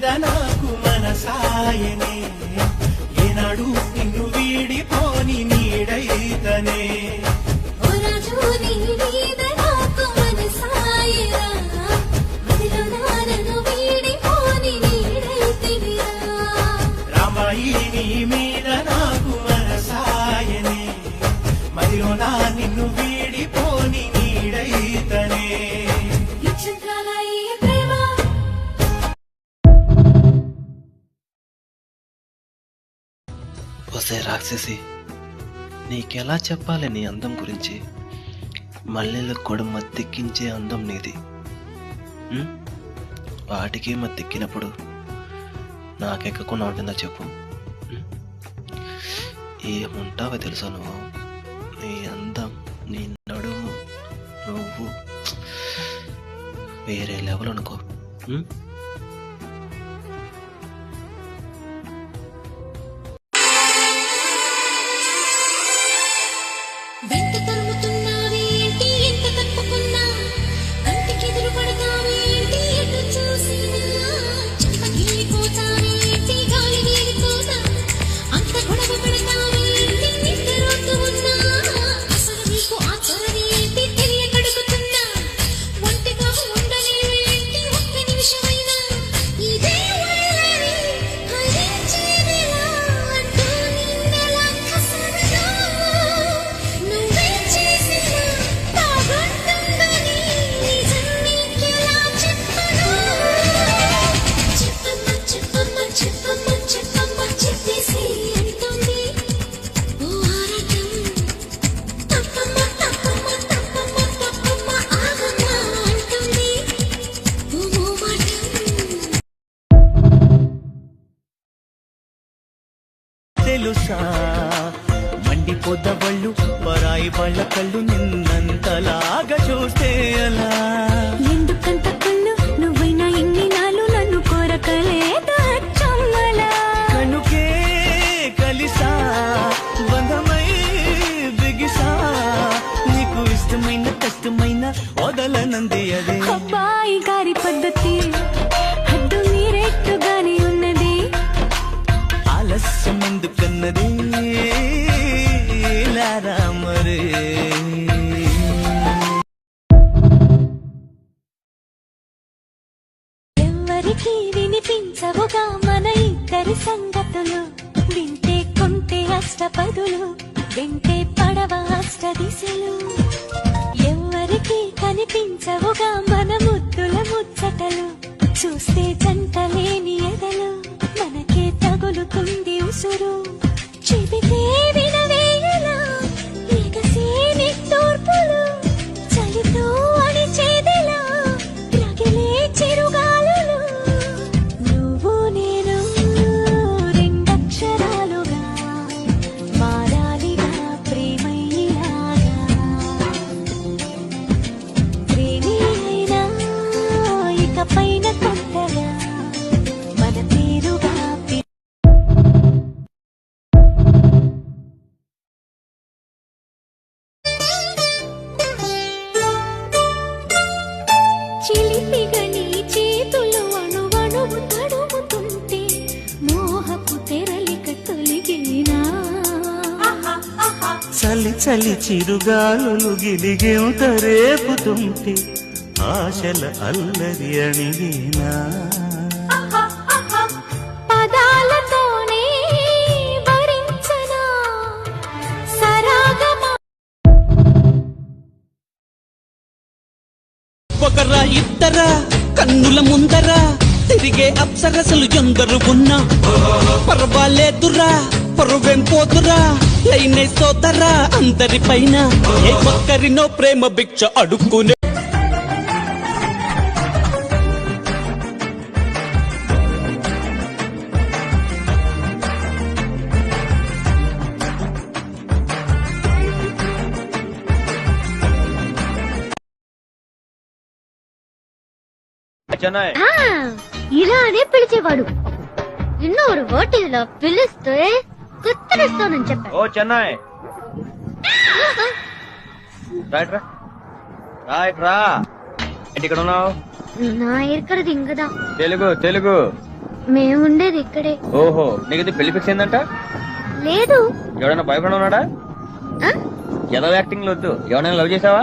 మీద నాకు మనసాయనే ఏనాడు నిన్ను వీడిపోని నీడైతనే రామాయి నీ మీద నాకు మనసాయనే మదిలో నా నిన్ను వీడిపోని నీడైతనే వసే రాక్షసి, నీకెలా చెప్పాలి నీ అందం గురించి? మల్లెల కూడా మత్తెక్కించే అందం నీది. వాటికి మత్తెక్కినప్పుడు నాకెక్కకుండా ఉంటుందా చెప్పు? ఏముంటావో తెలుసా నువ్వు? నీ అందం, నీ నడుము, నువ్వు వేరే లెవెల్ అనుకో. తెలుసా మండిపోద్దవళ్ళు పరాయి వాళ్ళ కళ్ళు నిన్నంతలాగా చూస్తే అలా ఎందుకంత కళ్ళు నువ్వైనా ఎన్ని నాలు నన్ను కోరకలేదా కనుకే కలిసా బంధమై బిగిసా నీకు ఇష్టమైన కష్టమైన వదలనంది అదే అబ్బాయి గారి పద్ధతి హద్దు మీరెట్టుగానే ఉన్నది ఆలస్యం ఎందుకన్నది రామరే ఎవరికి వినిపించవుగా మన ఇద్దరి సంగతులు వింటే కొంటే అష్టపదులు వింటే పడవ అష్ట దిశలు ఎవరికి కనిపించవుగా మన ముద్దుల ముచ్చటలు చూస్తే జంట లేని ఎదలు మనకే తగులుతుంది ఉసురు చెబితే వినవేయలా ఎగసే నిట్టూర్పులు చలితో అణిచేదెలా రగిలే చిరుగాలులు నువ్వు నేను రెండక్షరాలుగా మారాలిగా ప్రేమయ్యేలాగా ప్రేమే అయినా ఇకపైన కొత్తగా మన పేరుగా చిలిపిగని చేతులు అణువణువు తడుముతుంటే మోహపు తెరలిక తొలిగినా చలి చలి చిరుగాలులు గిలిగేంత రేపుతుంటే ఆశల అల్లరి అణిగినా పదాలతోనే భరించనా సరాగమా ఒకరా ఇద్దరా కన్నుల ముందరా తిరిగే అప్సరసలు ఎందరు ఉన్నా పర్వాలేదురా పరువేం పోతురా లైనే సోదరా అందరి పైన ఏ ఒక్కరినో ప్రేమ భిక్ష అడుక్కునే ఇలానే పిలిచేవాడు. இன்னொரு ஹோட்டல்ல పిలిస్తే కుత్తరిస్తానని చెప్పాడు. ఓ చెన్నై రైట్ రా రైట్ రా. ఇక్కడ ఉన్నావు? நான் இருக்கிறது இங்கதான். తెలుగు తెలుగు మేము ఉండేది ఇక్కడే. ఓహో నీకు ఇది పెళ్లి ఫిక్స్ అయిందంట. లేదు. ఎవడైనా బాయ్ ఫ్రెండ్ ఉన్నాడా? ఆ? ఏదో యాక్టింగ్ వద్దు. ఎవరైనా లవ్ చేసావా?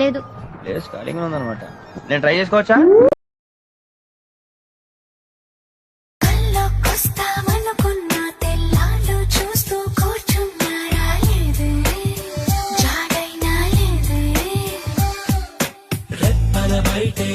లేదు. లేదు స్టార్టింగ్ లో ఉందన్నమాట. నేను ట్రై చేసుకోవచ్చా? కల్లోకొస్తామనుకున్న తెల్లాళ్ళు చూస్తూ కూర్చున్నాడా లేదే, జాడైనా లేదే. రెప్పల బయటే